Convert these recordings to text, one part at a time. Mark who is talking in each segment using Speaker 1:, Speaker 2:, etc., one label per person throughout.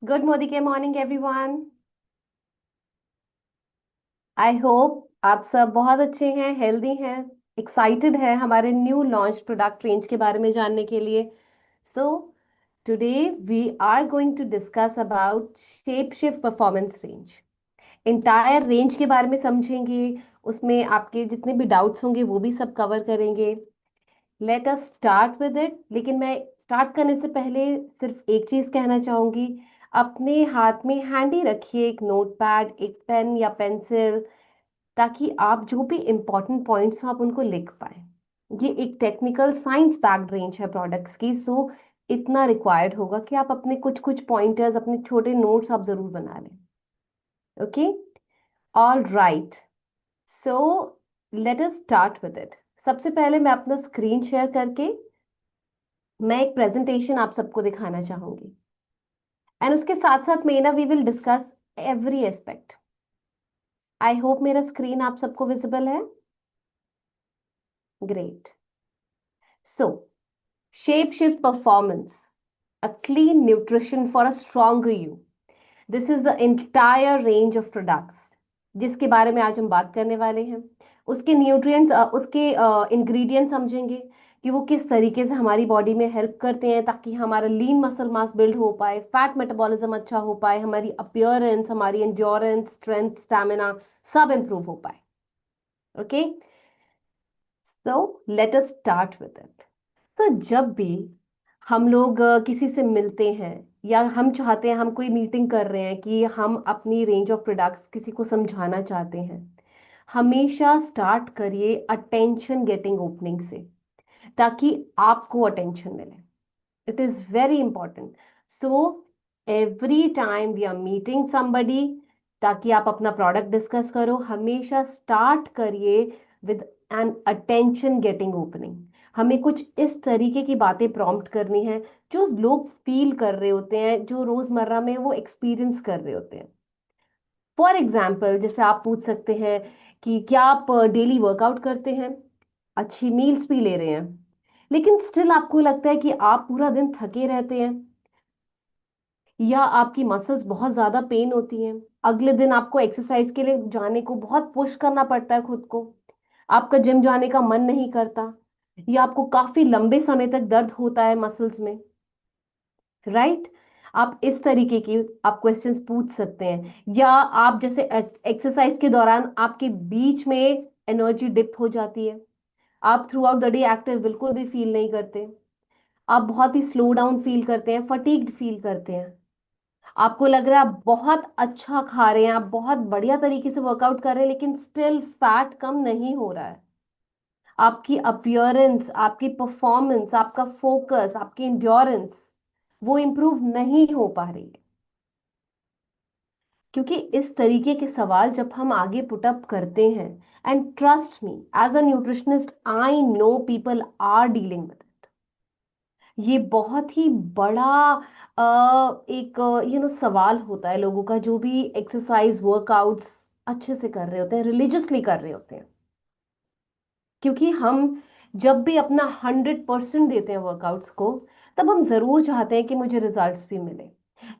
Speaker 1: Good morning everyone. I hope आप सब बहुत अच्छे हैं, हेल्दी हैं, एक्साइटेड हैं हमारे न्यू लॉन्च प्रोडक्ट रेंज के बारे में जानने के लिए। So today we are going to discuss about shape shift performance range. Entire range के बारे में समझेंगे, उसमें आपके जितने भी डाउट्स होंगे वो भी सब कवर करेंगे। Let us start with it. लेकिन मैं स्टार्ट करने से पहले सिर्फ एक चीज कहना चाहूंगी। अपने हाथ में हैंडी रखिए एक नोटपैड, एक पेन या पेंसिल, ताकि आप जो भी इंपॉर्टेंट पॉइंट्स हो आप उनको लिख पाए। ये एक टेक्निकल साइंस बैक्ड रेंज है प्रोडक्ट्स की, सो इतना रिक्वायर्ड होगा कि आप अपने कुछ कुछ पॉइंटर्स, अपने छोटे नोट्स आप जरूर बना लें। Okay, all right. So let us start with it. सबसे पहले मैं अपना स्क्रीन शेयर करके मैं एक प्रेजेंटेशन आप सबको दिखाना चाहूंगी, एंड उसके साथ साथ में ना we will discuss every aspect. I hope मेरा स्क्रीन आप सबको विजिबल है। Great. So shape shift performance, a clean nutrition for a stronger you. This is the entire range of products जिसके बारे में आज हम बात करने वाले हैं। उसके न्यूट्रिएंट्स, उसके इंग्रेडिएंट्स समझेंगे कि वो किस तरीके से हमारी बॉडी में हेल्प करते हैं ताकि हमारा लीन मसल मास बिल्ड हो पाए, फैट मेटाबॉलिज्म अच्छा हो पाए, हमारी अपीयरेंस, हमारी एंड्योरेंस, स्ट्रेंथ, स्टैमिना सब इंप्रूव हो पाए। Okay, so let us start with it. तो जब भी हम लोग किसी से मिलते हैं या हम चाहते हैं, हम कोई मीटिंग कर रहे हैं कि हम अपनी रेंज ऑफ प्रोडक्ट्स किसी को समझाना चाहते हैं, हमेशा स्टार्ट करिए अटेंशन गेटिंग ओपनिंग से, ताकि आपको अटेंशन मिले। It is very important. So every time we are meeting somebody, ताकि आप अपना प्रोडक्ट डिस्कस करो, हमेशा स्टार्ट करिए with an attention getting opening. हमें कुछ इस तरीके की बातें प्रॉम्प्ट करनी है जो लोग फील कर रहे होते हैं, जो रोजमर्रा में वो एक्सपीरियंस कर रहे होते हैं। फॉर एग्जाम्पल, जैसे आप पूछ सकते हैं कि क्या आप डेली वर्कआउट करते हैं, अच्छी मील्स भी ले रहे हैं, लेकिन स्टिल आपको लगता है कि आप पूरा दिन थके रहते हैं, या आपकी मसल्स बहुत ज्यादा पेन होती हैं, अगले दिन आपको एक्सरसाइज के लिए जाने को बहुत पुश करना पड़ता है खुद को, आपका जिम जाने का मन नहीं करता, या आपको काफी लंबे समय तक दर्द होता है मसल्स में, राइट? आप इस तरीके की आप क्वेश्चंस पूछ सकते हैं। या आप जैसे एक्सरसाइज के दौरान आपके बीच में एनर्जी डिप हो जाती है, आप through out the day active बिल्कुल भी फील नहीं करते, आप बहुत ही स्लो डाउन फील करते हैं, फटीग्ड फील करते हैं, आपको लग रहा है आप बहुत अच्छा खा रहे हैं, आप बहुत बढ़िया तरीके से वर्कआउट कर रहे हैं, लेकिन स्टिल फैट कम नहीं हो रहा है, आपकी अपीयरेंस, आपकी परफॉर्मेंस, आपका फोकस, आपकी इंड्योरेंस वो इंप्रूव नहीं हो पा रही है। क्योंकि इस तरीके के सवाल जब हम आगे पुट अप करते हैं, and trust me, as a nutritionist I know people are dealing with it. ये बहुत ही बड़ा एक सवाल होता है लोगों का, जो भी एक्सरसाइज वर्कआउट्स अच्छे से कर रहे होते हैं, रिलीजियसली कर रहे होते हैं। क्योंकि हम जब भी अपना 100% देते हैं वर्कआउट्स को, तब हम जरूर चाहते हैं कि मुझे रिजल्ट्स भी मिले,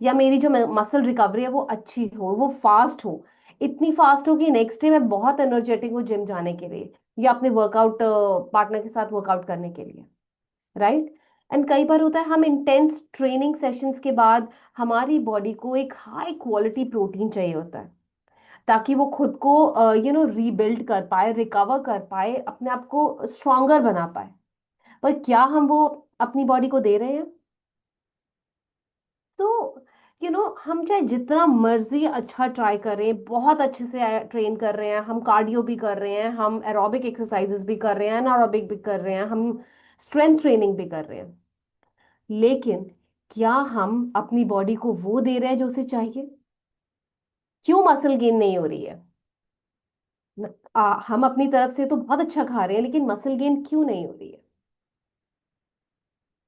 Speaker 1: या मेरी जो मसल रिकवरी है वो अच्छी हो, वो फास्ट हो, इतनी फास्ट हो कि नेक्स्ट डे मैं बहुत एनर्जेटिक हूँ जिम जाने के लिए या अपने वर्कआउट पार्टनर के साथ वर्कआउट करने के लिए, राइट? एंड कई बार होता है हम इंटेंस ट्रेनिंग सेशंस के बाद हमारी बॉडी को एक हाई क्वालिटी प्रोटीन चाहिए होता है, ताकि वो खुद को रीबिल्ड कर पाए, रिकवर कर पाए, अपने आप को स्ट्रॉन्गर बना पाए। पर क्या हम वो अपनी बॉडी को दे रहे हैं? तो हम चाहे जितना मर्जी अच्छा ट्राई करें, बहुत अच्छे से ट्रेन कर रहे हैं, हम कार्डियो भी कर रहे हैं, हम एरोबिक एक्सरसाइजेस भी कर रहे हैं, एनारोबिक भी कर रहे हैं, हम स्ट्रेंथ ट्रेनिंग भी कर रहे हैं, लेकिन क्या हम अपनी बॉडी को वो दे रहे हैं जो उसे चाहिए? क्यों मसल गेन नहीं हो रही है? हम अपनी तरफ से तो बहुत अच्छा खा रहे हैं, लेकिन मसल गेन क्यों नहीं हो रही है?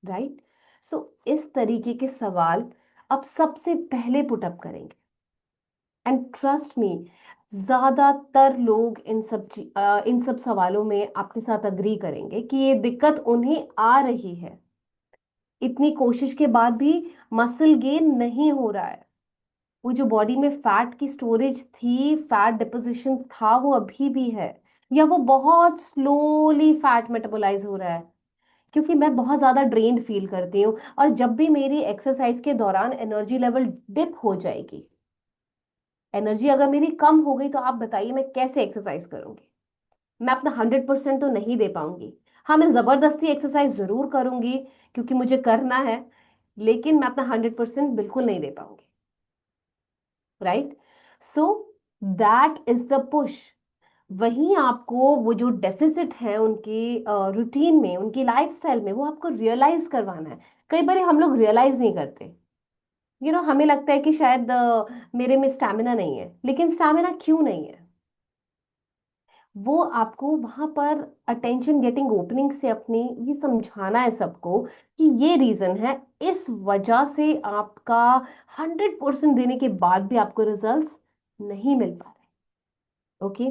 Speaker 1: राइट? सो इस तरीके के सवाल अब सबसे पहले पुटअप करेंगे, एंड ट्रस्ट मी, ज्यादातर लोग इन सब सवालों में आपके साथ अग्री करेंगे कि ये दिक्कत उन्हें आ रही है। इतनी कोशिश के बाद भी मसल गेन नहीं हो रहा है। वो जो बॉडी में फैट की स्टोरेज थी, फैट डिपोजिशन था, वो अभी भी है, या वो बहुत स्लोली फैट मेटाबोलाइज हो रहा है। क्योंकि मैं बहुत ज्यादा ड्रेन्ड फील करती हूँ, और जब भी मेरी एक्सरसाइज के दौरान एनर्जी लेवल डिप हो जाएगी, एनर्जी अगर मेरी कम हो गई, तो आप बताइए मैं कैसे एक्सरसाइज करूंगी? मैं अपना 100% तो नहीं दे पाऊंगी। हाँ, मैं जबरदस्ती एक्सरसाइज जरूर करूंगी क्योंकि मुझे करना है, लेकिन मैं अपना 100% बिल्कुल नहीं दे पाऊंगी। Right? So that is the push. वहीं आपको वो जो डेफिसिट है उनकी रूटीन में, उनकी लाइफस्टाइल में, वो आपको रियलाइज करवाना है। कई बार हम लोग रियलाइज नहीं करते। हमें लगता है कि शायद मेरे में स्टैमिना नहीं है, लेकिन स्टैमिना क्यों नहीं है? वो आपको वहां पर अटेंशन गेटिंग ओपनिंग से अपनी ये समझाना है सबको कि ये रीजन है, इस वजह से आपका 100% देने के बाद भी आपको रिजल्ट्स नहीं मिल पा रहे। ओके?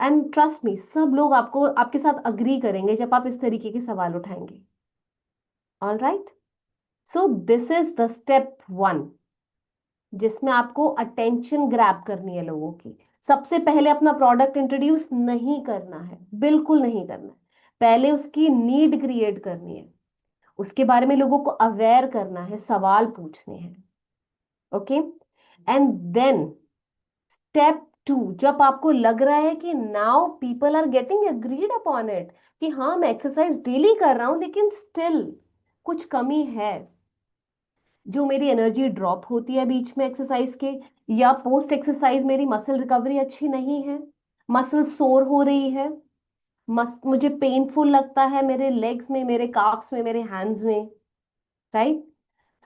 Speaker 1: एंड ट्रस्ट मी, सब लोग आपको आपके साथ अग्री करेंगे जब आप इस तरीके के सवाल उठाएंगे। All right? So this is the step 1, जिसमें आपको अटेंशन ग्रैब करनी है लोगों की। सबसे पहले अपना प्रोडक्ट इंट्रोड्यूस नहीं करना है, बिल्कुल नहीं करना है। पहले उसकी नीड क्रिएट करनी है, उसके बारे में लोगों को अवेयर करना है, सवाल पूछने हैं। ओके? एंड देन स्टेप 2, जब आपको लग रहा है कि now people are getting agreed upon it, कि हाँ मैं एक्सरसाइज डेली कर रहा हूं लेकिन स्टिल कुछ कमी है, जो मेरी एनर्जी ड्रॉप होती है बीच में एक्सरसाइज के, या पोस्ट एक्सरसाइज मेरी मसल रिकवरी अच्छी नहीं है, मसल सोर हो रही है, मुझे पेनफुल लगता है मेरे लेग्स में, मेरे काफ्स में, मेरे हैंड्स में। राइट?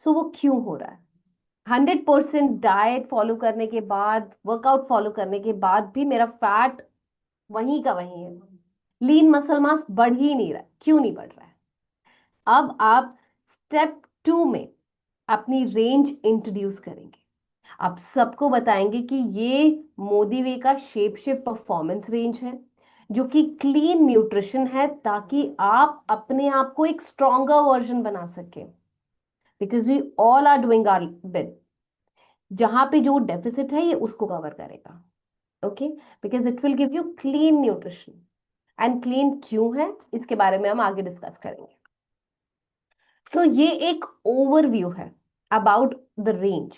Speaker 1: सो वो क्यों हो रहा है? 100% डाइट फॉलो करने के बाद, वर्कआउट फॉलो करने के बाद भी मेरा फैट वहीं का वहीं है, लीन मसल मास बढ़ ही नहीं रहा है। क्यों नहीं बढ़ रहा है? अब आप स्टेप 2 में अपनी रेंज इंट्रोड्यूस करेंगे। आप सबको बताएंगे कि ये मोदी वे का शेप शिफ्ट परफॉर्मेंस रेंज है, जो कि क्लीन न्यूट्रिशन है, ताकि आप अपने आप को एक स्ट्रॉन्गर वर्जन बना सके, because we all are doing our bit. जहां पे जो डेफिसिट है, ये उसको कवर करेगा। Okay? Because it will give you clean nutrition. And clean क्यों है, इसके बारे में हम आगे डिस्कस करेंगे। सो ये एक ओवरव्यू है अबाउट द रेंज।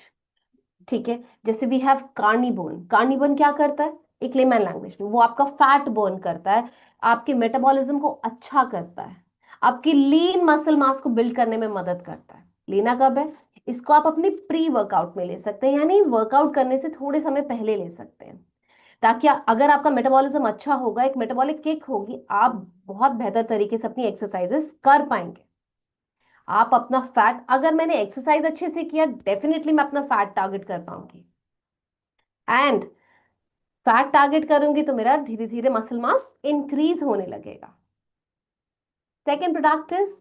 Speaker 1: ठीक है? जैसे वी हैव कार्निबोन। कार्निबोन क्या करता है? एक लेमन लैंग्वेज में, वो आपका फैट बर्न करता है, आपके मेटाबॉलिज्म को अच्छा करता है, आपकी लीन मसल मास को बिल्ड करने में मदद करता है। लेना कब है? इसको आप अपनी प्री वर्कआउट में ले सकते हैं, यानी वर्कआउट करने से थोड़े समय पहले ले सकते हैं, ताकि अगर आपका मेटाबॉलिज्म अच्छा होगा, एक मेटाबॉलिक किक होगी, आप बहुत बेहतर तरीके से अपनी एक्सरसाइजेस कर पाएंगे। आप अपना फैट, अगर मैंने एक्सरसाइज अच्छे से किया, डेफिनेटली मैं अपना फैट टारगेट कर पाऊंगी। एंड फैट टारगेट करूंगी तो मेरा धीरे धीरे मसल मास इंक्रीज होने लगेगा। Second product is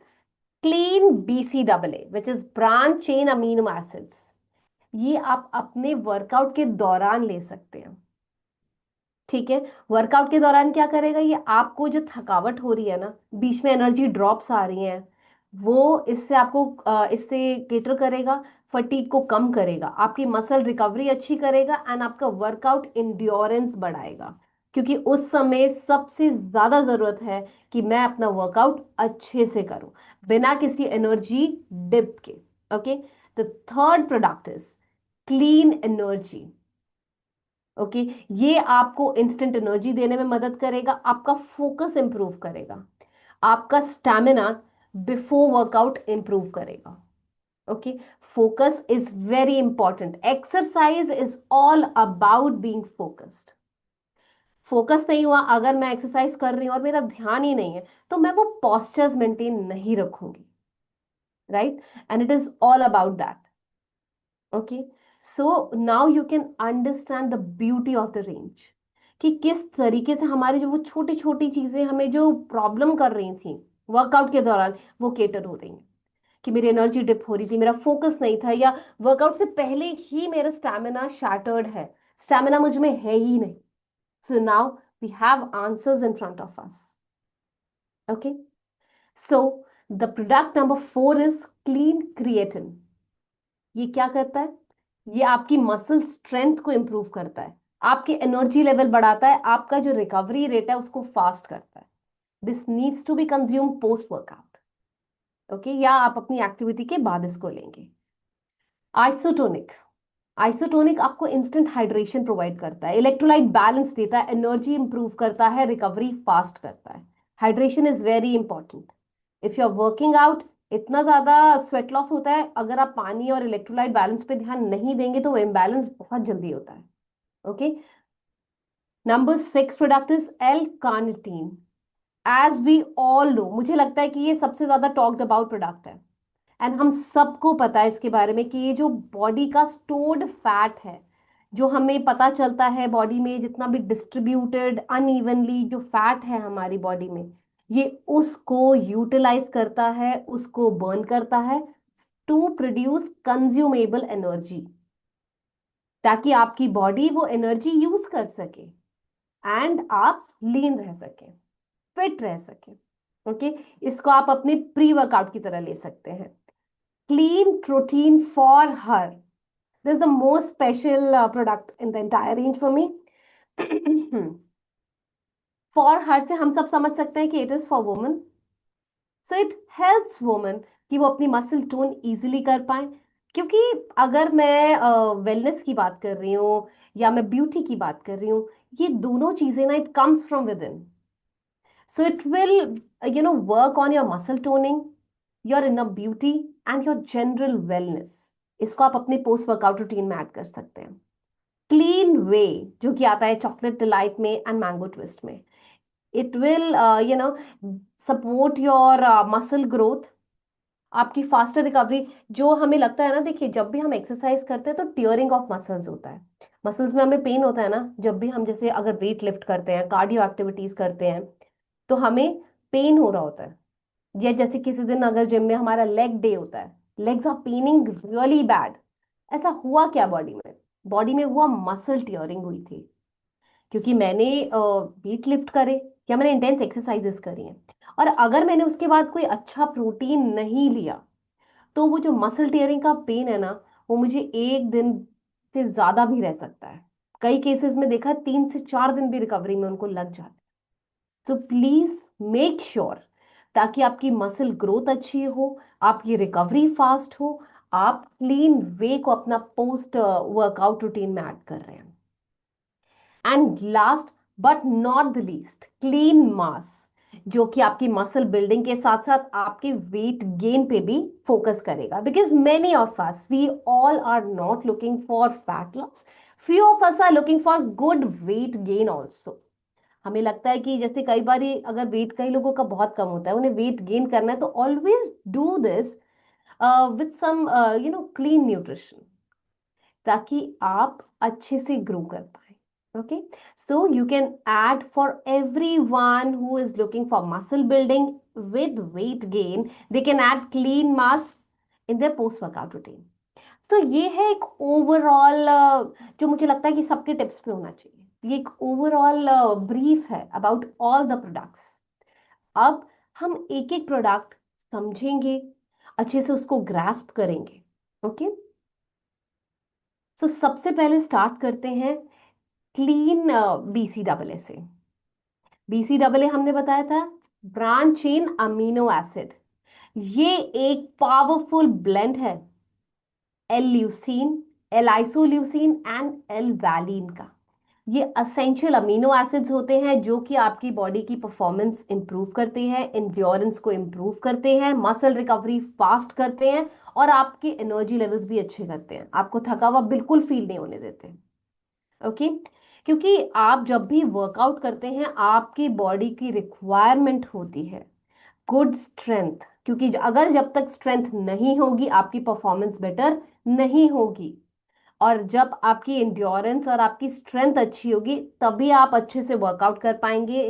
Speaker 1: clean BCAA, which is branch chain amino acids. ये आप अपने वर्कआउट के दौरान ले सकते हैं। ठीक है? वर्कआउट के दौरान क्या करेगा ये? आपको जो थकावट हो रही है ना, बीच में एनर्जी ड्रॉप्स आ रही हैं, वो इससे आपको इससे केटर करेगा, फटीग को कम करेगा, आपकी मसल रिकवरी अच्छी करेगा, एंड आपका वर्कआउट इंड्योरेंस बढ़ाएगा। क्योंकि उस समय सबसे ज्यादा जरूरत है कि मैं अपना वर्कआउट अच्छे से करूं, बिना किसी एनर्जी डिप के। Okay? The third product is clean energy. Okay? ये आपको इंस्टेंट एनर्जी देने में मदद करेगा, आपका फोकस इंप्रूव करेगा, आपका स्टैमिना बिफोर वर्कआउट इंप्रूव करेगा। Okay? Focus is very important. Exercise is all about being focused. Focus नहीं हुआ, अगर मैं एक्सरसाइज कर रही हूं और मेरा ध्यान ही नहीं है, तो मैं वो पॉस्चर्स मेंटेन नहीं रखूंगी। Right? And it is all about that. Okay? So now you can understand the beauty of the range, कि किस तरीके से हमारी जो वो छोटी छोटी चीजें हमें जो प्रॉब्लम कर रही थी वर्कआउट के दौरान, वो केटर हो रही हैं। कि मेरी एनर्जी डिप हो रही थी, मेरा फोकस नहीं था, या वर्कआउट से पहले ही मेरा स्टैमिना शैटर्ड है, स्टैमिना मुझ में है ही नहीं। So now we have answers in front of us. Okay? So the product number 4 is clean creatine. ये क्या करता है? ये आपकी मसल स्ट्रेंथ को इंप्रूव करता है, आपके एनर्जी लेवल बढ़ाता है, आपका जो रिकवरी रेट है उसको फास्ट करता है। This needs to be consume post workout. Okay, या आप अपनी एक्टिविटी के बाद इसको लेंगे। आइसोटोनिक। आइसोटोनिक आपको इंस्टेंट हाइड्रेशन प्रोवाइड करता है, इलेक्ट्रोलाइट बैलेंस देता है, एनर्जी इंप्रूव करता है, रिकवरी फास्ट करता है। Hydration is very important. If you are working out, इतना ज्यादा स्वेट लॉस होता है, अगर आप पानी और इलेक्ट्रोलाइट बैलेंस पे ध्यान नहीं देंगे तो वो इम्बैलेंस बहुत जल्दी होता है। Okay, number 6 product is L carnitine. As we all know, मुझे लगता है कि ये सबसे ज्यादा टॉक्ड अबाउट प्रोडक्ट है, एंड हम सबको पता है इसके बारे में कि ये जो बॉडी का स्टोर्ड फैट है, जो हमें पता चलता है बॉडी में जितना भी डिस्ट्रीब्यूटेड अनइवनली जो फैट है हमारी बॉडी में, ये उसको यूटिलाइज करता है, उसको बर्न करता है टू प्रोड्यूस कंज्यूमेबल एनर्जी, ताकि आपकी बॉडी वो एनर्जी यूज कर सके एंड आप लीन रह सके, फिट रह सके। ओके, इसको आप अपने प्री वर्कआउट की तरह ले सकते हैं। Clean protein for her. This is the most special product in the entire range for me. For her से हम सब समझ सकते हैं कि it is for women. So it helps women कि वो अपनी मसल टोन इजीली कर पाए। क्योंकि अगर मैं वेलनेस की बात कर रही हूँ या मैं ब्यूटी की बात कर रही हूँ, ये दोनों चीजें ना, it comes from with in. So it will work on your muscle toning, your inner beauty and your general wellness. इसको आप अपने पोस्ट वर्कआउट रूटीन में ऐड कर सकते हैं। क्लीन वे, जो कि आता है चॉकलेट डिलाइट में एंड मैंगो ट्विस्ट में, it will support your muscle growth, आपकी फास्टर रिकवरी। जो हमें लगता है ना, देखिए जब भी हम एक्सरसाइज करते हैं तो टियरिंग ऑफ मसल्स होता है, मसल्स में हमें पेन होता है ना, जब भी हम जैसे अगर वेट लिफ्ट करते हैं, कार्डियो एक्टिविटीज करते हैं, तो हमें पेन हो रहा होता है। या जैसे किसी दिन अगर जिम में हमारा लेग डे होता है, legs are paining really bad, ऐसा हुआ क्या बॉडी में? बॉडी में हुआ मसल टियरिंग हुई थी, क्योंकि मैंने वेट लिफ्ट करे या मैंने इंटेंस एक्सरसाइजेस करी हैं, और अगर मैंने उसके बाद कोई अच्छा प्रोटीन नहीं लिया, तो वो जो मसल टेयरिंग का पेन है ना, वो मुझे एक दिन से ज्यादा भी रह सकता है। कई केसेस में देखा 3 से 4 दिन भी रिकवरी में उनको लग जाते। तो प्लीज मेक श्योर, ताकि आपकी मसल ग्रोथ अच्छी हो, आपकी रिकवरी फास्ट हो, आप क्लीन वे को अपना पोस्ट वर्कआउट रूटीन में ऐड कर रहे हैं। And last but not the least, clean mass, जो कि आपकी मसल बिल्डिंग के साथ साथ आपके वेट गेन पे भी फोकस करेगा। Because many of us, we all are not looking for fat loss, few of us are looking for good weight gain also. हमें लगता है कि जैसे कई बार अगर वेट कई लोगों का बहुत कम होता है, उन्हें वेट गेन करना है, तो always do this with some clean nutrition, ताकि आप अच्छे से ग्रो कर पाए। Okay, so you can add for everyone who is looking for muscle building with weight gain, they can add clean mass in their post workout routine. तो ये है एक ओवरऑल, जो मुझे लगता है कि सबके टिप्स पे होना चाहिए। ये एक ओवरऑल ब्रीफ है अबाउट ऑल द प्रोडक्ट्स। अब हम एक एक प्रोडक्ट समझेंगे, अच्छे से उसको ग्रास्प करेंगे। ओके, सो सबसे पहले स्टार्ट करते हैं क्लीन BCAA से। BCAA हमने बताया था ब्रांच चेन अमीनो एसिड। ये एक पावरफुल ब्लेंड है L leucine, L isoleucine and L valine का। ये असेंशियल अमीनो एसिड्स होते हैं जो कि आपकी बॉडी की परफॉर्मेंस इंप्रूव करते हैं, इंड्योरेंस को इंप्रूव करते हैं, मसल रिकवरी फास्ट करते हैं, और आपके एनर्जी लेवल्स भी अच्छे करते हैं, आपको थका हुआ बिल्कुल फील नहीं होने देते। ओके, क्योंकि आप जब भी वर्कआउट करते हैं, आपकी बॉडी की रिक्वायरमेंट होती है गुड स्ट्रेंथ, क्योंकि अगर जब तक स्ट्रेंथ नहीं होगी आपकी परफॉर्मेंस बेटर नहीं होगी, और जब आपकी इंड्योरेंस और आपकी स्ट्रेंथ अच्छी होगी तभी आप अच्छे से वर्कआउट कर पाएंगे,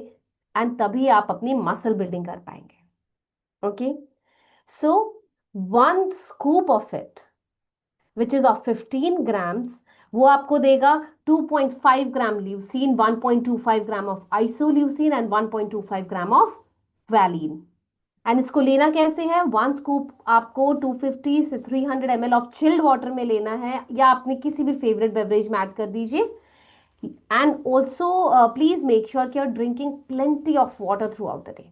Speaker 1: एंड तभी आप अपनी मसल बिल्डिंग कर पाएंगे। Okay, so 1 scoop of it which is of 15 grams, वो आपको देगा 2.5 gram leucine, 1.25 gram of isoleucine and 1.25 gram of valine. And इसको लेना कैसे है, 1 स्कूप आपको 250 से 300 ml ऑफ चिल्ड वाटर में लेना है, या अपने किसी भी फेवरेट बेवरेज में ऐड कर दीजिए। And also please make sure कि are drinking plenty of water throughout the day.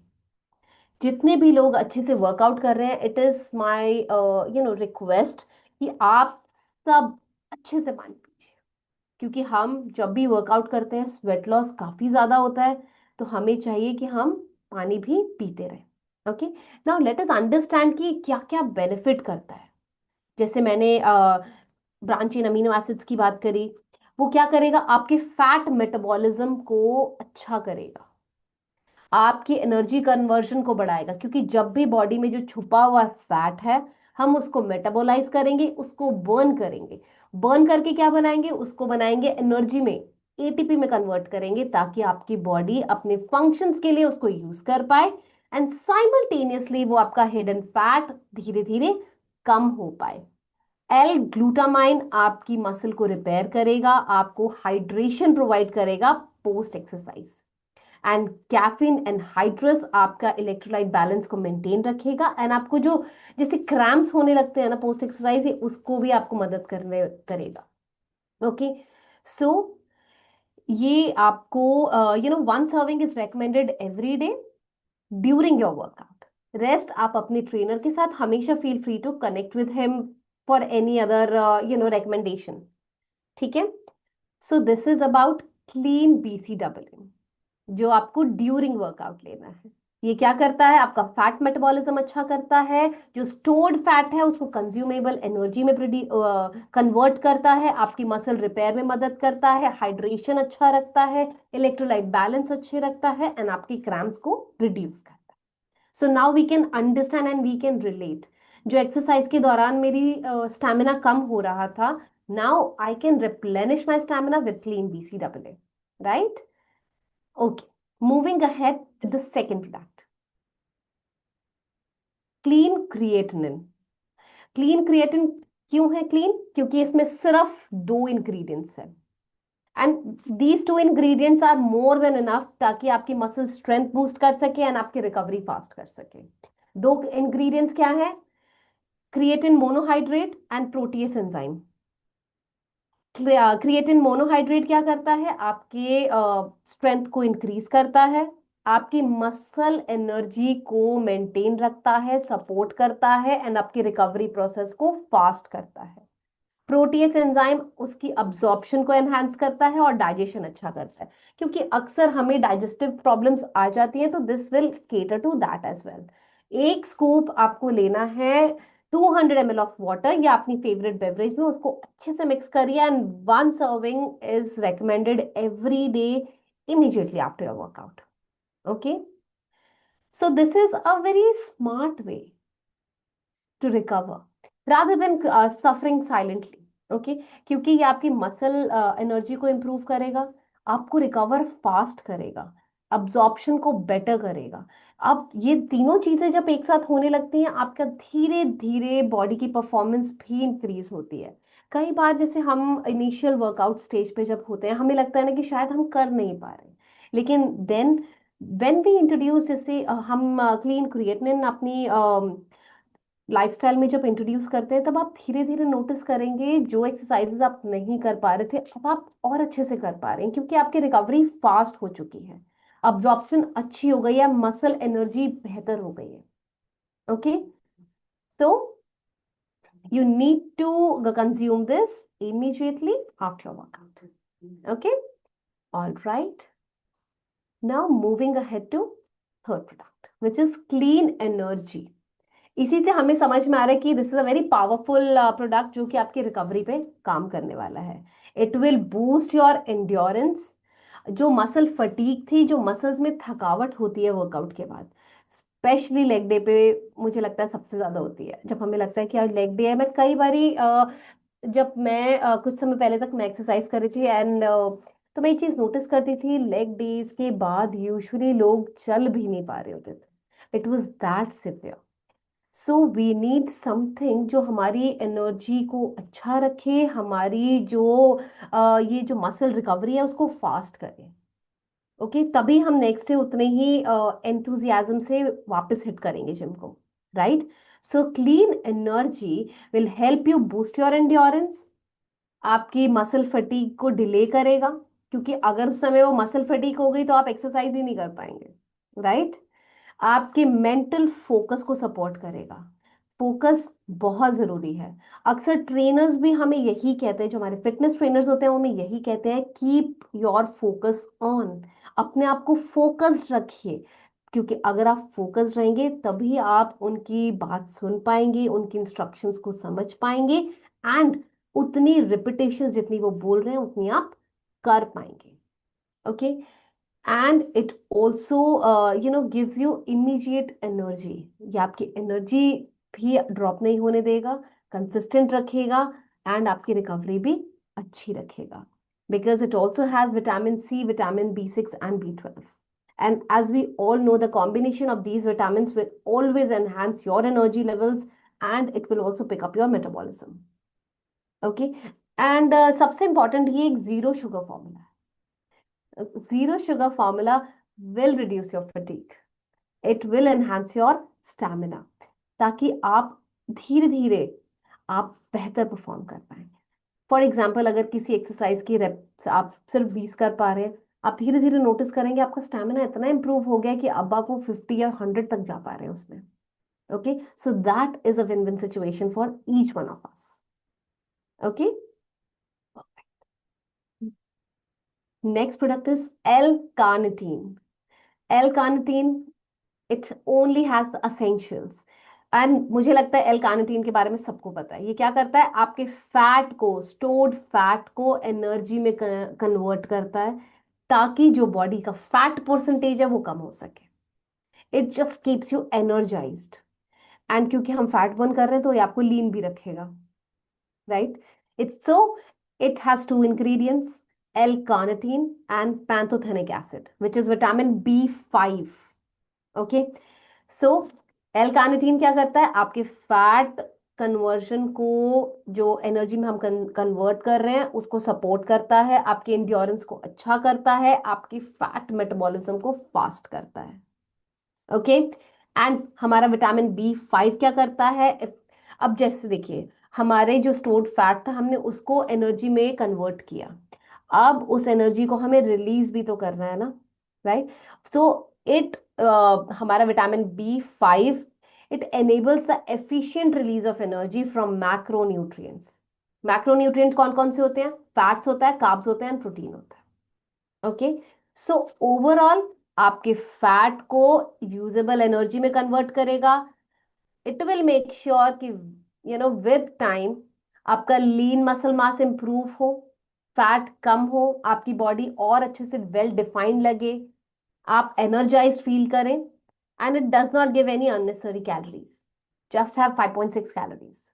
Speaker 1: जितने भी लोग अच्छे से वर्कआउट कर रहे हैं, इट इज माई रिक्वेस्ट कि आप सब अच्छे से पानी पीजिए, क्योंकि हम जब भी वर्कआउट करते हैं स्वेट लॉस काफी ज्यादा होता है, तो हमें चाहिए कि हम पानी भी पीते रहें। Okay, now let us understand कि क्या क्या बेनिफिट करता है। जैसे मैंने ब्रांचिन अमीनो एसिड्स की बात करी, वो क्या करेगा, आपके फैट मेटाबॉलिज्म को अच्छा करेगा, आपकी एनर्जी कन्वर्जन को बढ़ाएगा, क्योंकि जब भी बॉडी में जो छुपा हुआ फैट है, हम उसको मेटाबोलाइज करेंगे, उसको बर्न करेंगे। बर्न करके क्या बनाएंगे, उसको बनाएंगे एनर्जी में, एटीपी में कन्वर्ट करेंगे, ताकि आपकी बॉडी अपने फंक्शंस के लिए उसको यूज कर पाए, एंड साइमल्टेनियसली वो आपका हिडन फैट धीरे धीरे कम हो पाए। एल ग्लूटामाइन आपकी मसल को रिपेयर करेगा, आपको हाइड्रेशन प्रोवाइड करेगा post exercise. And caffeine and hydrous आपका इलेक्ट्रोलाइट बैलेंस को मेंटेन रखेगा, एंड आपको जो जैसे क्रैम्प्स होने लगते हैं ना पोस्ट एक्सरसाइज, उसको भी आपको मदद करने करेगा। ओके, सो ये आपको 1 serving is recommended every day during your workout. Rest आप अपने ट्रेनर के साथ हमेशा feel free to connect with him for any other recommendation. ठीक है, so this is about clean BCAA जो आपको ड्यूरिंग वर्कआउट लेना है। ये क्या करता है, आपका फैट मेटाबॉलिज्म अच्छा करता है, जो स्टोर्ड फैट है उसको कंज्यूमेबल एनर्जी में कन्वर्ट करता है, आपकी मसल रिपेयर में मदद करता है, हाइड्रेशन अच्छा रखता है, इलेक्ट्रोलाइट बैलेंस अच्छे रखता है, एंड आपकी क्रैम्प्स को रिड्यूस करता है। So now we can understand and we can relate. जो एक्सरसाइज के दौरान मेरी स्टैमिना कम हो रहा था, now I can replenish my stamina with clean BCAA, right? Okay, moving ahead to the second product, clean creatinine. Clean creatinine क्यों है clean? क्योंकि इसमें सिर्फ 2 इंग्रेडिएंट्स हैं, and these 2 ingredients are more than enough ताकि आपकी मसल स्ट्रेंथ बूस्ट कर सके एंड आपकी रिकवरी फास्ट कर सके। 2 इंग्रेडिएंट्स क्या है, creatine monohydrate and protease enzyme. Creatine monohydrate क्या करता है, आपके स्ट्रेंथ को इंक्रीज करता है, आपकी मसल एनर्जी को मेंटेन रखता है, सपोर्ट करता है, एंड आपकी रिकवरी प्रोसेस को फास्ट करता है। प्रोटीएस एंजाइम उसकी अब्जॉर्प्शन को एनहांस करता है और डाइजेशन अच्छा करता है, क्योंकि अक्सर हमें डाइजेस्टिव प्रॉब्लम्स आ जाती हैं, तो this will cater to that as well. 1 scoop आपको लेना है 200 ml ऑफ वाटर या अपनी फेवरेट बेवरेज में, उसको अच्छे से मिक्स करिए, and 1 serving is recommended every day immediately after your workout. Okay, so this is a very smart way to recover rather than suffering silently. Okay, क्योंकि ये आपकी मसल एनर्जी को इम्प्रूव करेगा, आपको रिकवर फास्ट करेगा, absorption को better करेगा। अब ये तीनों चीजें जब एक साथ होने लगती हैं, आपका धीरे धीरे बॉडी की परफॉर्मेंस भी इंक्रीज होती है। कई बार जैसे हम इनिशियल वर्कआउट स्टेज पे जब होते हैं, हमें लगता है ना कि शायद हम कर नहीं पा रहे, लेकिन देन व्हेन वी इंट्रोड्यूस, जैसे हम क्लीन क्रिएटिनिन अपनी लाइफस्टाइल में जब इंट्रोड्यूस करते हैं, तब आप धीरे धीरे नोटिस करेंगे जो एक्सरसाइजेस आप नहीं कर पा रहे थे, अब आप और अच्छे से कर पा रहे हैं, क्योंकि आपकी रिकवरी फास्ट हो चुकी है, अब्जॉर्प्शन अच्छी हो गई है, मसल एनर्जी बेहतर हो गई है। Okay, so you need to consume this immediately after your workout. Okay, all right, now moving ahead to third product, which is clean energy. इसी से हमें समझ में आ रहा है कि this is a very powerful product जो कि आपकी रिकवरी पे काम करने वाला है। It will boost your endurance. जो मसल फटीक थी, जो मसल्स में थकावट होती है वर्कआउट के बाद, स्पेशली लेग डे पे मुझे लगता है सबसे ज्यादा होती है, जब हमें लगता है कि यार लेग डे है। मैं कई बारी जब मैं कुछ समय पहले तक मैं एक्सरसाइज कर रही थी, एंड तो मैं ये चीज नोटिस करती थी, लेग डेज के बाद यूजुअली लोग चल भी नहीं पा रहे होते थे, it was that severe. So we need something जो हमारी एनर्जी को अच्छा रखे, हमारी जो ये जो मसल रिकवरी है उसको फास्ट करे। ओके, तभी हम नेक्स्ट डे उतने ही एंथुजियाज्म से वापस हिट करेंगे जिम को, right? So clean energy will help you boost your endurance, आपकी मसल फटीग को डिले करेगा, क्योंकि अगर उस समय वो मसल फटीग हो गई तो आप एक्सरसाइज ही नहीं कर पाएंगे, राइट? आपके मेंटल फोकस को सपोर्ट करेगा। फोकस बहुत जरूरी है। अक्सर ट्रेनर्स भी हमें यही कहते हैं, जो हमारे फिटनेस ट्रेनर्स होते हैं वो हमें यही कहते हैं, कीप योर फोकस ऑन, अपने आप को फोकस्ड रखिए, क्योंकि अगर आप फोकस्ड रहेंगे तभी आप उनकी बात सुन पाएंगे, उनकी इंस्ट्रक्शंस को समझ पाएंगे, एंड उतनी रिपीटेशन जितनी वो बोल रहे हैं उतनी आप कर पाएंगे। Okay, and it also gives you immediate energy. ये आपकी एनर्जी भी ड्रॉप नहीं होने देगा, कंसिस्टेंट रखेगा, एंड आपकी रिकवरी भी अच्छी रखेगा, because it also has vitamin C, vitamin B6 and B12. And as we all know, the combination of these vitamins will always enhance your energy levels, and it will also pick up your metabolism. Okay, and सबसे important ये एक zero sugar formula है। Zero sugar formula will reduce your fatigue, it will enhance your stamina, ताकि आप धीरे धीरे आप बेहतर परफॉर्म कर पाएंगे। फॉर एग्जाम्पल, अगर किसी एक्सरसाइज की रेप्स आप सिर्फ 20 कर पा रहे हैं, आप धीरे धीरे नोटिस करेंगे आपका स्टेमिना इतना इंप्रूव हो गया कि अब आप वो 50 या 100 तक जा पा रहे हैं उसमें। Okay, so that is a win win situation for each one of us. Okay, next product is L carnitine. L carnitine, it only has the essentials, and मुझे लगता है एल कार्निटीन के बारे में सबको पता है। ये क्या करता है, आपके फैट को, स्टोर्ड फैट को एनर्जी में कन्वर्ट करता है, ताकि जो बॉडी का फैट परसेंटेज है वो कम हो सके। It just keeps you energised, and क्योंकि हम फैट बर्न कर रहे हैं तो ये आपको लीन भी रखेगा, right? It's so it has two ingredients, L carnitine and pantothenic acid, which is vitamin B5। Okay, so L carnitine क्या करता है, आपके फैट कन्वर्जन को, जो एनर्जी में हम कन्वर्ट कर रहे हैं उसको सपोर्ट करता है, आपके इंड्योरेंस को अच्छा करता है, आपकी फैट मेटाबॉलिज्म को फास्ट करता है। ओके, एंड हमारा विटामिन B5 क्या करता है, अब जैसे देखिए, हमारे जो स्टोर्ड फैट था हमने उसको एनर्जी में कन्वर्ट किया, अब उस एनर्जी को हमें रिलीज भी तो करना है ना, राइट? सो इट हमारा vitamin B5, it enables the efficient release of energy from macronutrients. Macronutrients कौन कौन से होते हैं, फैट्स होता है, कार्ब्स होते हैं, एंड प्रोटीन होता है। ओके, सो ओवरऑल आपके फैट को यूजेबल एनर्जी में कन्वर्ट करेगा। इट विल मेक श्योर कि विद टाइम आपका लीन मसल मास इंप्रूव हो, फैट कम हो, आपकी बॉडी और अच्छे से वेल डिफाइंड लगे, आप एनर्जाइज फील करें, and it does not give any unnecessary calories, just have 5.6 calories.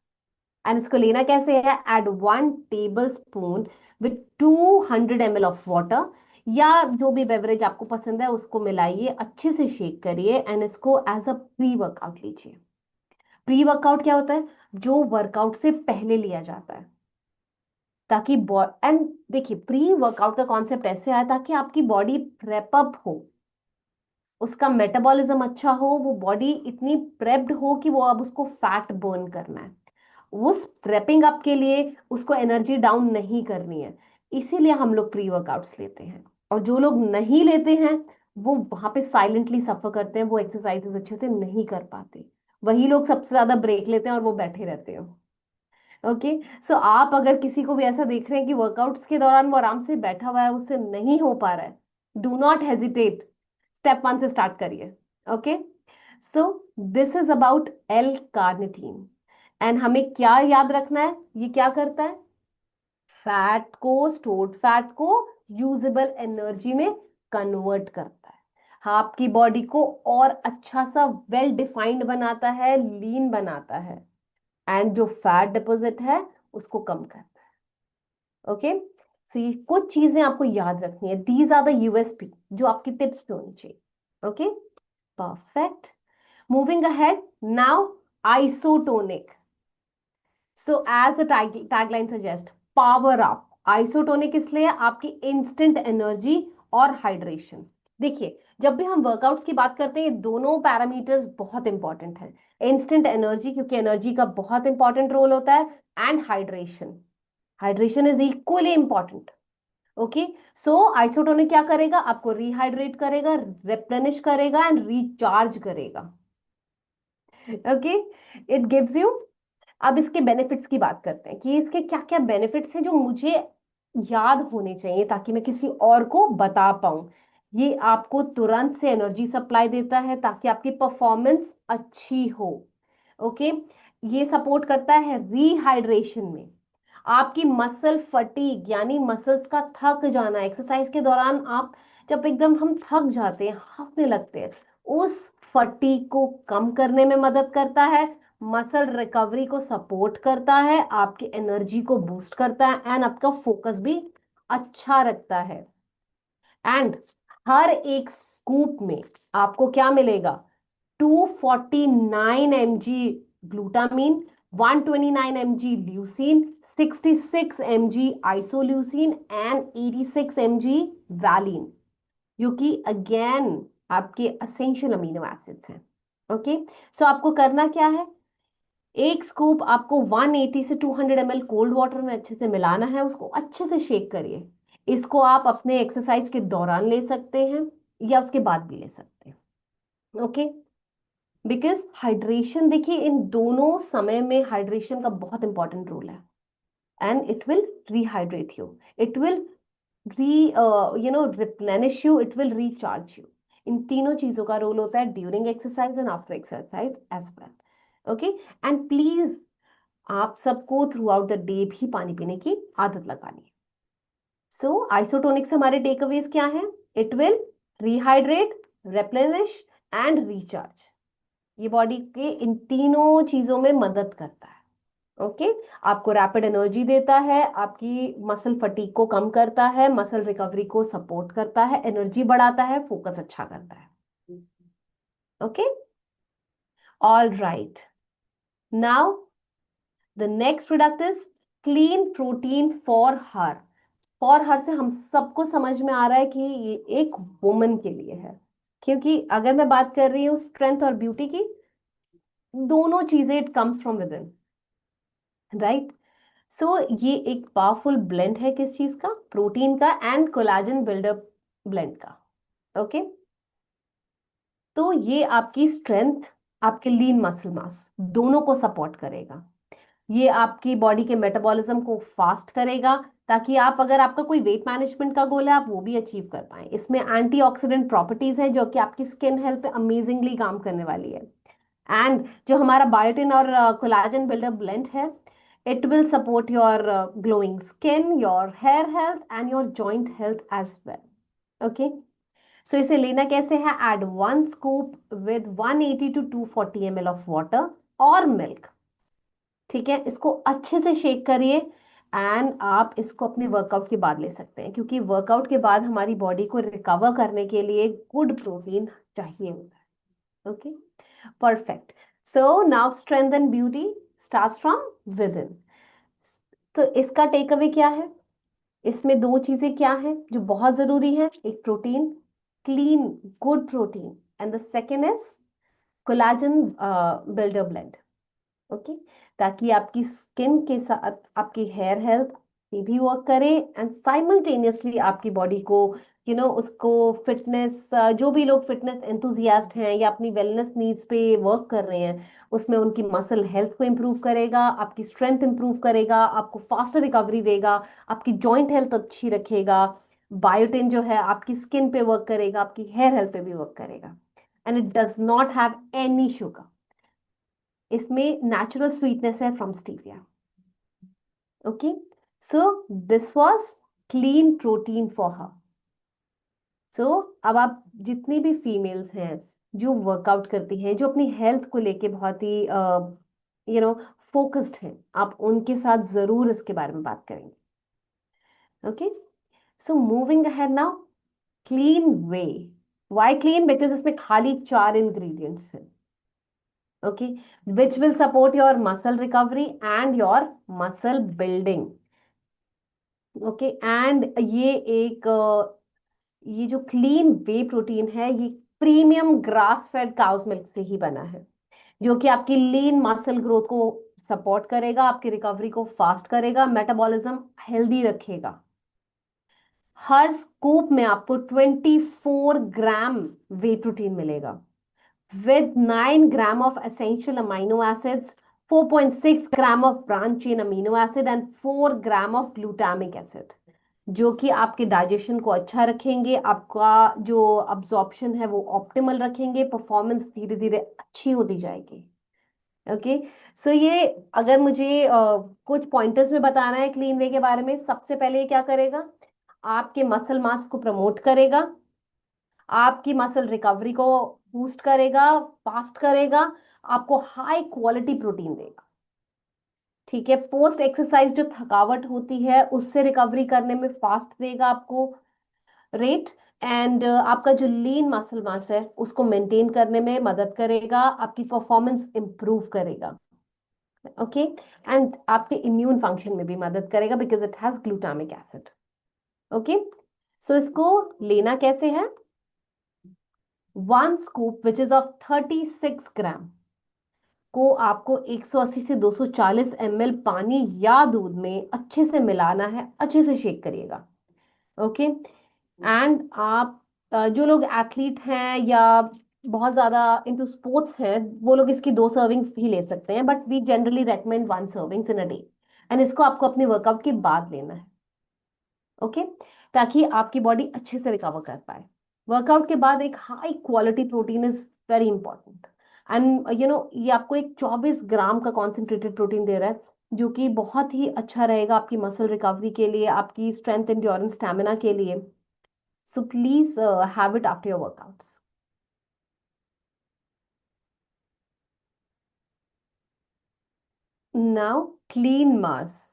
Speaker 1: And इसको लेना कैसे है, add 1 tablespoon with 200 ml of water, या जो भी बेवरेज आपको पसंद है उसको मिलाइए, अच्छे से शेक करिए, एंड इसको एज अ प्री वर्कआउट लीजिए। प्री वर्कआउट क्या होता है, जो वर्कआउट से पहले लिया जाता है, ताकि एंड देखिए, प्री वर्कआउट का कॉन्सेप्ट ऐसे आया ताकि आपकी बॉडी प्रेप अप हो, उसका मेटाबॉलिज्म अच्छा हो, वो बॉडी इतनी प्रेप्ड हो कि वो अब उसको फैट बर्न करना है, उस प्रेपिंग अप के लिए उसको एनर्जी डाउन नहीं करनी है, इसीलिए हम लोग प्री वर्कआउट्स लेते हैं। और जो लोग नहीं लेते हैं वो वहां पे साइलेंटली सफर करते हैं, वो एक्सरसाइजेस अच्छे से नहीं कर पाते, वही लोग सबसे ज्यादा ब्रेक लेते हैं और वो बैठे रहते हैं। ओके, सो आप अगर किसी को भी ऐसा देख रहे हैं कि वर्कआउट्स के दौरान वो आराम से बैठा हुआ है, उससे नहीं हो पा रहा है, डू नॉट हेजिटेट, स्टेप 1 से स्टार्ट करिए। Okay, so this is about L carnitine, and हमें क्या याद रखना है, ये क्या करता है, फैट को, स्टोर्ड फैट को यूजेबल एनर्जी में कन्वर्ट करता है, हाँ, आपकी बॉडी को और अच्छा सा वेल डिफाइंड बनाता है, लीन बनाता है, एंड जो फैट डिपॉजिट है उसको कम करता है। ओके, सो ये कुछ चीजें आपको याद रखनी है, दीज आर द यूएसपी जो आपकी टिप्स पे होनी चाहिए। Okay, perfect, moving ahead now, isotonic. So as the tagline suggest, power up. Isotonic इसलिए आपकी इंस्टेंट एनर्जी और हाइड्रेशन। देखिए, जब भी हम वर्कआउट्स की बात करते हैं, ये दोनों पैरामीटर्स बहुत इंपॉर्टेंट हैं। इंस्टेंट एनर्जी, क्योंकि एनर्जी का बहुत इंपॉर्टेंट रोल होता है, and hydration, hydration is equally important. Okay, so isotonic क्या करेगा, आपको रिहाइड्रेट करेगा, रिप्लेनिश करेगा एंड रिचार्ज करेगा। Okay, it gives you. अब इसके बेनिफिट्स की बात करते हैं कि इसके क्या क्या बेनिफिट्स हैं जो मुझे याद होने चाहिए ताकि मैं किसी और को बता पाऊं। ये आपको तुरंत से एनर्जी सप्लाई देता है ताकि आपकी परफॉर्मेंस अच्छी हो। ओके, ये सपोर्ट करता है रिहाइड्रेशन में। आपकी मसल फटीग यानी मसल्स का थक जाना, एक्सरसाइज के दौरान आप जब एकदम हम थक जाते हैं, हांफने लगते हैं, उस फटीग को कम करने में मदद करता है। मसल रिकवरी को सपोर्ट करता है, आपकी एनर्जी को बूस्ट करता है एंड आपका फोकस भी अच्छा रखता है। एंड हर एक स्कूप में आपको क्या मिलेगा, 249 mg glutamine, 129 mg leucine, 66 mg isoleucine and 86 mg valine, जो कि अगेन आपके असेंशियल अमीनो एसिड्स हैं। ओके, सो आपको करना क्या है, एक स्कूप आपको 180 से 200 ml कोल्ड वाटर में अच्छे से मिलाना है, उसको अच्छे से शेक करिए। इसको आप अपने एक्सरसाइज के दौरान ले सकते हैं या उसके बाद भी ले सकते हैं। ओके, बिकॉज हाइड्रेशन, देखिए इन दोनों समय में हाइड्रेशन का बहुत इंपॉर्टेंट रोल है। And it will rehydrate you, it will re replenish you, it will recharge you. इन तीनों चीजों का रोल होता है during exercise and after exercise as well. Okay, and please आप सबको थ्रू आउट द डे भी पानी पीने की आदत लगानी है। सो आइसोटोनिक से हमारे टेकअवेज क्या है, it will rehydrate, replenish and recharge. ये बॉडी के इन तीनों चीजों में मदद करता है। ओके, आपको रैपिड एनर्जी देता है, आपकी मसल फटीग को कम करता है, मसल रिकवरी को सपोर्ट करता है, एनर्जी बढ़ाता है, फोकस अच्छा करता है। Okay, all right, now the next product is clean protein for हर से हम सबको समझ में आ रहा है कि ये एक वुमन के लिए है, क्योंकि अगर मैं बात कर रही हूँ स्ट्रेंथ और ब्यूटी की, दोनों चीजें it comes from within, right. So ये एक पावरफुल ब्लेंड है, किस चीज का, प्रोटीन का एंड कोलाजन बिल्डअप ब्लेंड का। ओके, तो ये आपकी स्ट्रेंथ, आपके लीन मसल मास दोनों को सपोर्ट करेगा। ये आपकी बॉडी के मेटाबॉलिज्म को फास्ट करेगा ताकि आप, अगर आपका कोई वेट मैनेजमेंट का गोल है, आप वो भी अचीव कर पाए। इसमें एंटीऑक्सीडेंट प्रॉपर्टीज हैं जो कि आपकी स्किन हेल्थ पे अमेजिंगली काम करने वाली है। एंड जो हमारा बायोटिन और कोलाजन बिल्डअप ब्लेंड है, it will support your glowing skin, your hair health and your joint health as well. Okay, so इसे लेना कैसे है, add 1 scoop with 180 to 240 ml of water और मिल्क। ठीक है, इसको अच्छे से शेक करिए एंड आप इसको अपने वर्कआउट के बाद ले सकते हैं, क्योंकि वर्कआउट के बाद हमारी बॉडी को रिकवर करने के लिए गुड प्रोटीन चाहिए होता है। Okay, perfect. So now strength and beauty starts from with in. तो इसका टेक अवे क्या है, इसमें दो चीजें क्या हैं जो बहुत जरूरी है, एक protein, clean good protein, and the second is collagen builder blend. Okay, ताकि आपकी स्किन के साथ आपकी हेयर हेल्थ ये भी वर्क करे एंड साइमल्टेनियसली आपकी बॉडी को उसको फिटनेस, जो भी लोग फिटनेस एंथुजियास्ट हैं या अपनी वेलनेस नीड्स पे वर्क कर रहे हैं, उसमें उनकी मसल हेल्थ को इम्प्रूव करेगा, आपकी स्ट्रेंथ इम्प्रूव करेगा, आपको फास्टर रिकवरी देगा, आपकी जॉइंट हेल्थ अच्छी रखेगा। बायोटिन जो है आपकी स्किन पे वर्क करेगा, आपकी हेयर हेल्थ पे भी वर्क करेगा, and it does not have any sugar. इसमें नेचुरल स्वीटनेस है from stevia. Okay, so this was clean protein for her. So अब आप जितनी भी फीमेल्स हैं जो वर्कआउट करती हैं, जो अपनी हेल्थ को लेके बहुत ही फोकस्ड हैं, आप उनके साथ जरूर इसके बारे में बात करेंगे। Okay, so moving ahead now, clean whey. Why clean, because इसमें खाली 4 इंग्रेडिएंट्स हैं। okay, which will support your muscle recovery and your muscle building. okay, and ये एक ये जो क्लीन वे प्रोटीन है ये premium grass fed cows milk से ही बना है, जो कि आपकी लीन मसल ग्रोथ को सपोर्ट करेगा, आपकी रिकवरी को फास्ट करेगा, मेटाबॉलिज्म हेल्दी रखेगा। हर स्कूप में आपको 24 ग्राम वे प्रोटीन मिलेगा with 9 gram of essential amino acids, 4.6 gram of branch chain amino acid and 4 gram of glutamic acid, जो कि आपके डाइजेशन को अच्छा रखेंगे, आपका जो अब्जॉर्प्शन है वो ऑप्टिमल रखेंगे, परफॉर्मेंस धीरे धीरे अच्छी होती जाएगी। ओके। सो ये अगर मुझे कुछ पॉइंटर्स में बताना है क्लीन वे के बारे में, सबसे पहले ये क्या करेगा, आपके मसल मास को प्रमोट करेगा, आपकी मसल रिकवरी को बूस्ट करेगा, फास्ट करेगा, आपको हाई क्वालिटी प्रोटीन देगा। ठीक है, पोस्ट एक्सरसाइज जो थकावट होती है उससे रिकवरी करने में फास्ट देगा आपको रेट, एंड आपका जो लीन मसल मास है उसको मेंटेन करने में मदद करेगा, आपकी परफॉर्मेंस इंप्रूव करेगा। ओके। एंड आपके इम्यून फंक्शन में भी मदद करेगा because it has glutamic acid. Okay. So इसको लेना कैसे है, 1 scoop which is of 36 gram को आपको 180 से 240 ml पानी या दूध में अच्छे से मिलाना है, अच्छे से शेक करिएगा। ओके। एंड आप जो लोग एथलीट हैं या बहुत ज्यादा इनटू स्पोर्ट्स हैं वो लोग इसकी 2 सर्विंग्स भी ले सकते हैं, but we generally recommend 1 servings in a day. And इसको आपको अपने वर्कआउट के बाद लेना है। ओके। ताकि आपकी बॉडी अच्छे से रिकवर कर पाए। वर्कआउट के बाद एक high quality protein is very important, and ये आपको एक 24 ग्राम का कॉन्सेंट्रेटेड प्रोटीन दे रहा है, जो कि बहुत ही अच्छा रहेगा आपकी मसल रिकवरी के लिए, आपकी स्ट्रेंथ एंड्योरेंस स्टैमिना के लिए। So please have it after your workouts. Now clean mass.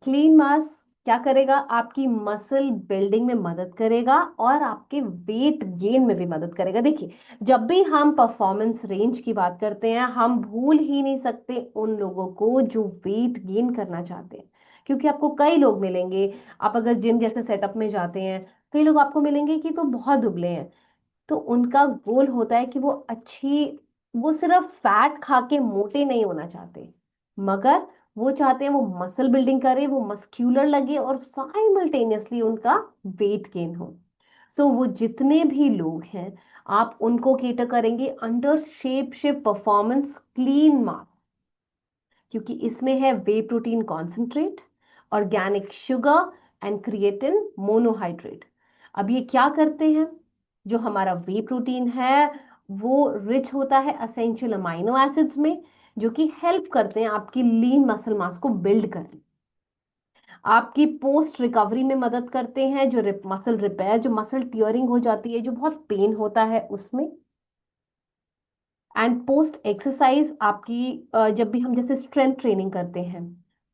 Speaker 1: Clean mass क्या करेगा, आपकी मसल बिल्डिंग में मदद करेगा और आपके वेट गेन में भी मदद करेगा। देखिए, जब भी हम परफॉर्मेंस रेंज की बात करते हैं हम भूल ही नहीं सकते उन लोगों को जो वेट गेन करना चाहते हैं, क्योंकि आपको कई लोग मिलेंगे, आप अगर जिम जैसे सेटअप में जाते हैं, कई लोग आपको मिलेंगे कि तो बहुत दुबले हैं, तो उनका गोल होता है कि वो सिर्फ फैट खा के मोटे नहीं होना चाहते, मगर वो चाहते हैं वो मसल बिल्डिंग करे, वो मस्क्यूलर लगे और साइमल्टेनियसली उनका वेट गेन हो। सो वो जितने भी लोग हैं आप उनको केटर करेंगे under Shape shift performance clean mark, क्योंकि इसमें है whey protein concentrate, organic sugar and creatine monohydrate. अब ये क्या करते हैं, जो हमारा वे प्रोटीन है वो रिच होता है असेंशियल अमाइनो एसिड्स में, जो कि हेल्प करते हैं आपकी लीन मसल मास को बिल्ड करने, आपकी पोस्ट रिकवरी में मदद करते हैं, जो मसल रिपेयर, जो मसल टियरिंग हो जाती है, जो बहुत पेन होता है उसमें, एंड पोस्ट एक्सरसाइज आपकी जब भी हम जैसे स्ट्रेंथ ट्रेनिंग करते हैं,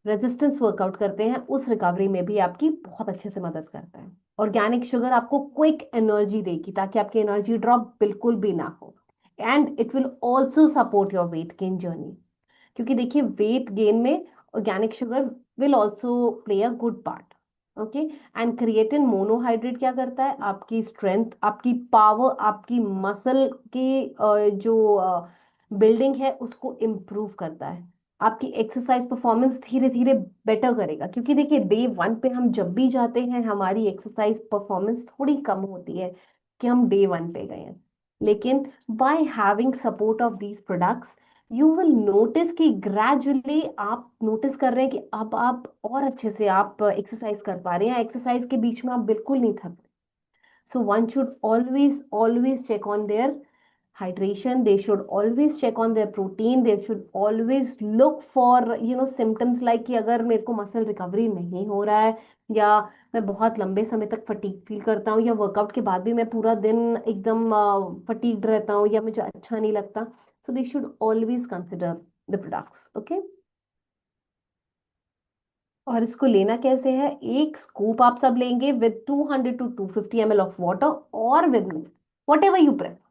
Speaker 1: रेजिस्टेंस वर्कआउट करते हैं, उस रिकवरी में भी आपकी बहुत अच्छे से मदद करता है। ऑर्गेनिक शुगर आपको क्विक एनर्जी देगी ताकि आपकी एनर्जी ड्रॉप बिल्कुल भी ना हो, and it will also support your weight gain journey, क्योंकि देखिए वेट गेन में organic sugar will also play a good part. Okay. And creatine monohydrate क्या करता है, आपकी स्ट्रेंथ, आपकी पावर, आपकी मसल की जो बिल्डिंग है उसको इम्प्रूव करता है, आपकी एक्सरसाइज परफॉर्मेंस धीरे धीरे बेटर करेगा, क्योंकि देखिए डे 1 पे हम जब भी जाते हैं हमारी एक्सरसाइज परफॉर्मेंस थोड़ी कम होती है कि हम डे 1 पे गए हैं, लेकिन by having support of these products you will notice कि ग्रेजुअली आप नोटिस कर रहे हैं कि अब आप और अच्छे से आप एक्सरसाइज कर पा रहे हैं, एक्सरसाइज के बीच में आप बिल्कुल नहीं थक रहे। So one should always check on their hydration. They should always check on their protein. They should always look for symptoms like कि अगर मेरे को मसल रिकवरी नहीं हो रहा है, या मैं बहुत लंबे समय तक फटीग फील करता हूँ, या वर्कआउट के बाद भी मैं पूरा दिन एकदम फटीग्ड रहता हूँ, या मुझे अच्छा नहीं लगता, so they should always consider the products. Okay. और इसको लेना कैसे है, 1 स्कूप आप सब लेंगे with 200 to 250 ml of water और with milk, whatever you prefer.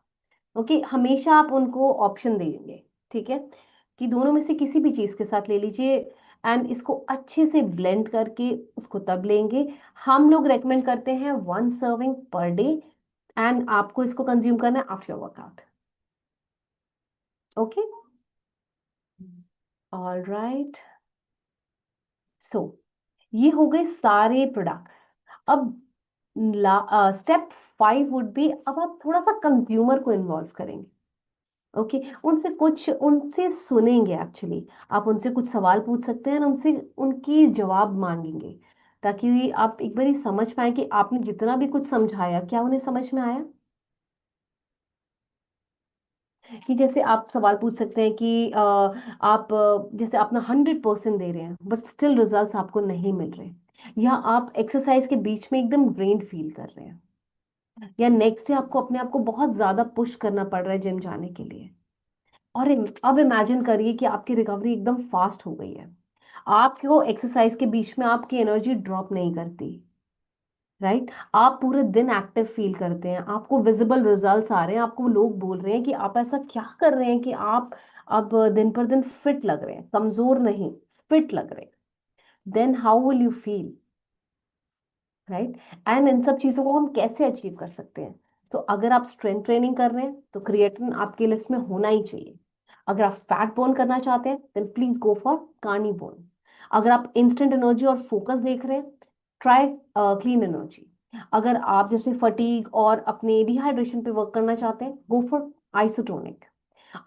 Speaker 1: Okay, हमेशा आप उनको ऑप्शन देंगे, ठीक है, कि दोनों में से किसी भी चीज के साथ ले लीजिए। एंड इसको अच्छे से ब्लेंड करके उसको तब लेंगे। हम लोग रेकमेंड करते हैं 1 सर्विंग पर डे, एंड आपको इसको कंज्यूम करना है after workout. Okay, all right. So ये हो गए सारे प्रोडक्ट्स। अब स्टेप 5 वुड बी, अब आप थोड़ा सा कंज्यूमर को इन्वॉल्व करेंगे। ओके, उनसे सुनेंगे एक्चुअली। आप उनसे कुछ सवाल पूछ सकते हैं, उनसे उनकी जवाब मांगेंगे, ताकि आप एक बार समझ पाए कि आपने जितना भी कुछ समझाया क्या उन्हें समझ में आया। कि जैसे आप सवाल पूछ सकते हैं कि आप जैसे अपना 100% दे रहे हैं बट स्टिल रिजल्ट्स आपको नहीं मिल रहे, या आप एक्सरसाइज के बीच में एकदम ड्रेन फील कर रहे हैं, या नेक्स्ट डे आपको अपने आप को बहुत ज्यादा पुश करना पड़ रहा है जिम जाने के लिए। और अब इमेजिन करिए कि आपकी रिकवरी एकदम फास्ट हो गई है, आपको एक्सरसाइज के बीच में आपकी एनर्जी ड्रॉप नहीं करती, राइट? आप पूरे दिन एक्टिव फील करते हैं, आपको विजिबल रिजल्ट्स आ रहे हैं, आपको लोग बोल रहे हैं कि आप ऐसा क्या कर रहे हैं कि आप अब दिन पर दिन फिट लग रहे हैं, कमजोर नहीं, फिट लग रहे हैं। Then how will you feel, right? And इन सब चीजों को हम कैसे अचीव कर सकते हैं? तो अगर आप स्ट्रेंथ ट्रेनिंग कर रहे हैं तो क्रिएटिन आपके लिस्ट में होना ही चाहिए। अगर आप फैट बर्न करना चाहते हैं then please go for carni bone. अगर आप इंस्टेंट एनर्जी और फोकस देख रहे हैं, ट्राई क्लीन एनर्जी। अगर आप जैसे फटीग और अपने डिहाइड्रेशन पे वर्क करना चाहते हैं, गो फॉर आइसोटोनिक।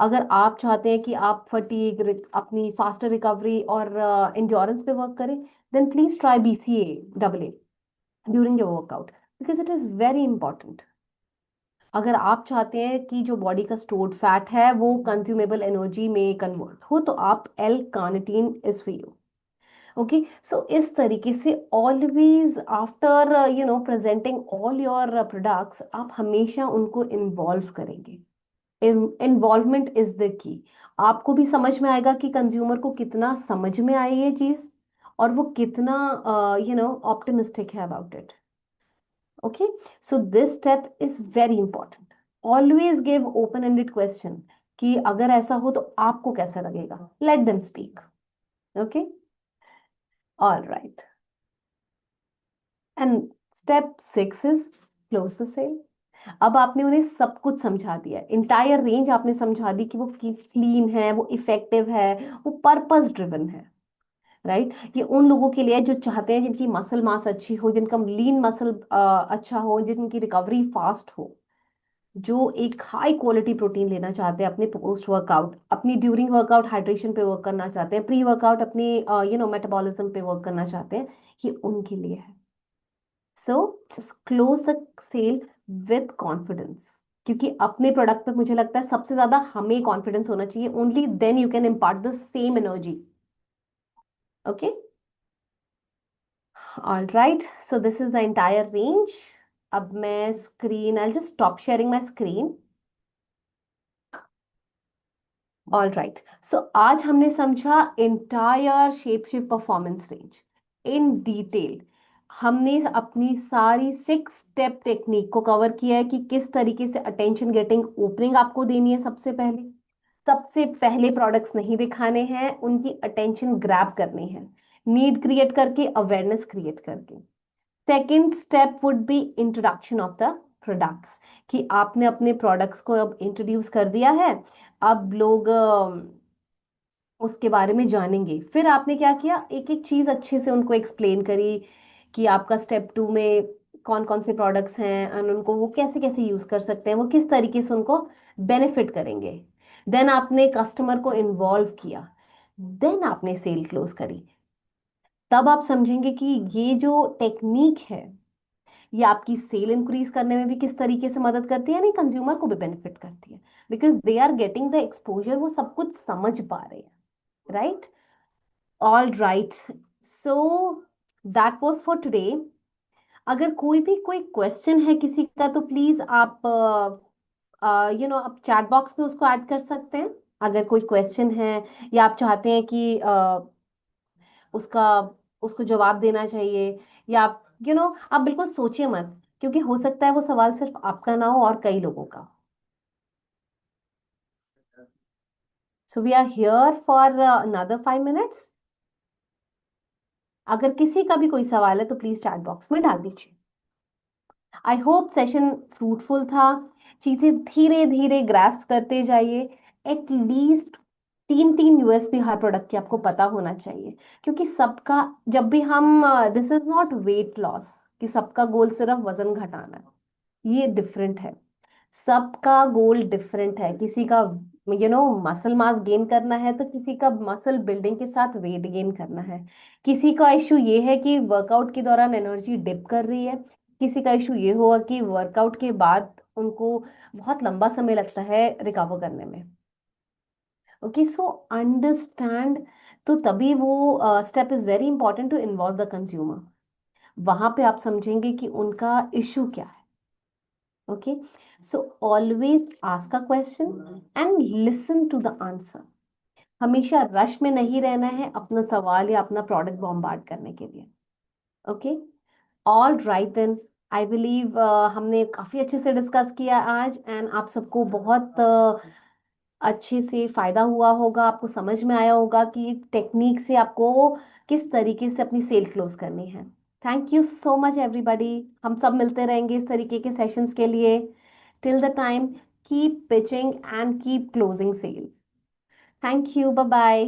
Speaker 1: अगर आप चाहते हैं कि आप फटीग, अपनी फास्टर रिकवरी और इंड्योरेंस पे वर्क करें, then please try BCA double A during your workout, because it is very important. अगर आप चाहते हैं कि जो बॉडी का स्टोर्ड फैट है वो कंज्यूमेबल एनर्जी में कन्वर्ट हो, तो आप L carnitine is for you. Okay, so इस तरीके से always after presenting all your products, आप हमेशा उनको इन्वॉल्व करेंगे। Involvement is the key. आपको भी समझ में आएगा कि कंज्यूमर को कितना समझ में आई ये चीज, और वो कितना ऑप्टिमिस्टिक है about it. Okay, so this step is very important. Always give open-ended question कि अगर ऐसा हो तो आपको कैसा लगेगा? Let them speak. Okay, all right. And step 6 is close the sale. अब आपने उन्हें सब कुछ समझा दिया, इंटायर रेंज आपने समझा दी कि वो क्लीन है, वो इफेक्टिव है, वो पर्पस ड्रिवन है, राइट? ये उन लोगों के लिए है जो चाहते हैं जिनकी मसल मास अच्छी हो, जिनका लीन मसल अच्छा हो, जिनकी रिकवरी फास्ट हो, जो एक हाई क्वालिटी प्रोटीन लेना चाहते हैं अपने पोस्ट वर्कआउट, अपनी ड्यूरिंग वर्कआउट हाइड्रेशन पे वर्क करना चाहते हैं, प्री वर्कआउट अपनी मेटाबॉलिज्म पे वर्क करना चाहते हैं, ये उनके लिए है। So just close the sale with confidence, क्योंकि अपने प्रोडक्ट पे मुझे लगता है सबसे ज्यादा हमें कॉन्फिडेंस होना चाहिए, only then you can impart the same energy. Okay, all right, so this is the entire range. अब मैं screen, I just stop sharing my screen. All right, so आज हमने समझा entire Shape shift performance range in detail. हमने अपनी सारी 6 step technique को cover किया है कि किस तरीके से अटेंशन गेटिंग ओपनिंग आपको देनी है। सबसे पहले प्रोडक्ट्स नहीं दिखाने हैं, उनकी अटेंशन ग्रैब करनी है, नीड क्रिएट करके, अवेयरनेस क्रिएट करके। Second step would be introduction of the products, कि आपने अपने प्रोडक्ट्स को अब इंट्रोड्यूस कर दिया है, अब लोग उसके बारे में जानेंगे। फिर आपने क्या किया, एक एक चीज अच्छे से उनको एक्सप्लेन करी कि आपका स्टेप 2 में कौन कौन से प्रोडक्ट्स हैं और उनको वो कैसे कैसे यूज कर सकते हैं, वो किस तरीके से उनको बेनिफिट करेंगे। देन आपने कस्टमर को इन्वॉल्व किया, देन आपने सेल क्लोज करी। तब आप समझेंगे कि ये जो टेक्निक है ये आपकी सेल इंक्रीज करने में भी किस तरीके से मदद करती है, नहीं कंज्यूमर को भी बेनिफिट करती है, because they are getting the exposure, वो सब कुछ समझ पा रहे हैं, right? All right, so that was for today. अगर कोई भी कोई क्वेश्चन है किसी का तो प्लीज आप आप चैट बॉक्स में उसको ऐड कर सकते हैं, अगर कोई क्वेश्चन है, या आप चाहते हैं कि उसका उसको जवाब देना चाहिए, या आप आप बिल्कुल सोचिए मत, क्योंकि हो सकता है वो सवाल सिर्फ आपका ना हो और कई लोगों का। So we are here for another 5 minutes. अगर किसी का भी कोई सवाल है तो प्लीज चैट बॉक्स में डाल दीजिए। आई होप सेशन फ्रूटफुल था। चीजें धीरे धीरे ग्रास्प करते जाइए। एटलीस्ट 3 3 यूएसपी हर प्रोडक्ट की आपको पता होना चाहिए, क्योंकि सबका, जब भी हम, this is not weight loss कि सबका गोल सिर्फ वजन घटाना है, ये डिफरेंट है। सबका गोल डिफरेंट है। किसी का मसल मास गेन करना है तो किसी का मसल बिल्डिंग के साथ वेट गेन करना है। किसी का इशू ये है कि वर्कआउट के दौरान एनर्जी डिप कर रही है। किसी का इशू ये होगा कि वर्कआउट के बाद उनको बहुत लंबा समय लगता है रिकवर करने में। Okay, so understand. तो तभी वो step is very important to involve the consumer. वहां पे आप समझेंगे कि उनका इशू क्या है। Okay, so always ask a question and listen to the answer. हमेशा रश में नहीं रहना है अपना सवाल या अपना प्रोडक्ट बॉम्बार्ड करने के लिए। Okay, all right then. I believe हमने काफी अच्छे से डिस्कस किया आज, एंड आप सबको बहुत अच्छे से फायदा हुआ होगा। आपको समझ में आया होगा कि टेक्निक से आपको किस तरीके से अपनी सेल क्लोज करनी है। Thank you so much everybody. हम सब मिलते रहेंगे इस तरीके के सेशंस के लिए। Till the time, keep pitching and keep closing sales. Thank you, bye bye.